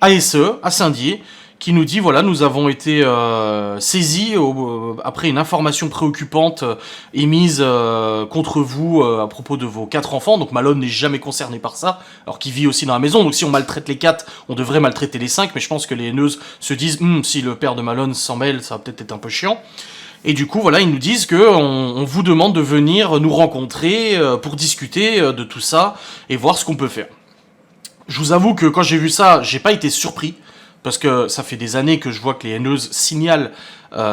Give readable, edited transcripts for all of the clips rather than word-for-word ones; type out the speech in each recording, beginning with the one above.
ASE à Saint-Dié qui nous dit voilà, nous avons été saisis après une information préoccupante émise contre vous à propos de vos 4 enfants. Donc Malone n'est jamais concerné par ça, alors qu'il vit aussi dans la maison. Donc si on maltraite les 4, on devrait maltraiter les 5. Mais je pense que les haineuses se disent si le père de Malone s'en mêle, ça va peut-être être un peu chiant. Et du coup, voilà, ils nous disent que on vous demande de venir nous rencontrer pour discuter de tout ça et voir ce qu'on peut faire. Je vous avoue que quand j'ai vu ça, j'ai pas été surpris. Parce que ça fait des années que je vois que les haineuses signalent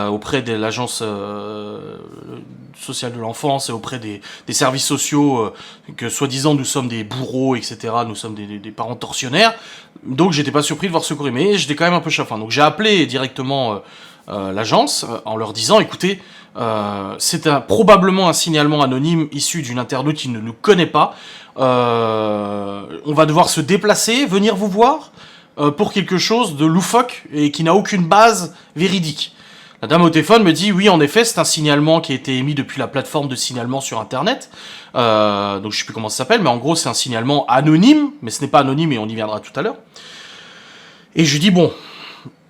auprès de l'agence sociale de l'enfance et auprès des services sociaux que soi-disant nous sommes des bourreaux, etc. Nous sommes des parents tortionnaires. Donc j'étais pas surpris de voir ce courrier, mais j'étais quand même un peu chafouin. Donc j'ai appelé directement l'agence en leur disant, écoutez, c'est probablement un signalement anonyme issu d'une internaute qui ne nous connaît pas. On va devoir se déplacer, venir vous voir pour quelque chose de loufoque et qui n'a aucune base véridique. La dame au téléphone me dit oui, en effet, c'est un signalement qui a été émis depuis la plateforme de signalement sur Internet. Donc je sais plus comment ça s'appelle, mais en gros c'est un signalement anonyme, mais ce n'est pas anonyme et on y viendra tout à l'heure. Et je lui dis bon,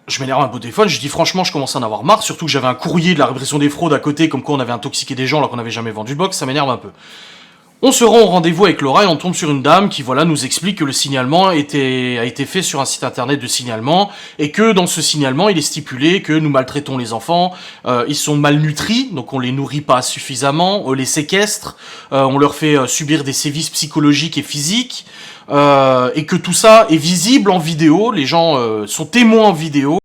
je m'énerve un peu au téléphone, je dis franchement je commence à en avoir marre, surtout que j'avais un courrier de la répression des fraudes à côté, comme quoi on avait intoxiqué des gens alors qu'on n'avait jamais vendu de box, ça m'énerve un peu. On se rend au rendez-vous avec Laura et on tombe sur une dame qui voilà nous explique que le signalement a été fait sur un site internet de signalement et que dans ce signalement il est stipulé que nous maltraitons les enfants, ils sont malnutris donc on les nourrit pas suffisamment, on les séquestre, on leur fait subir des sévices psychologiques et physiques et que tout ça est visible en vidéo, les gens sont témoins en vidéo.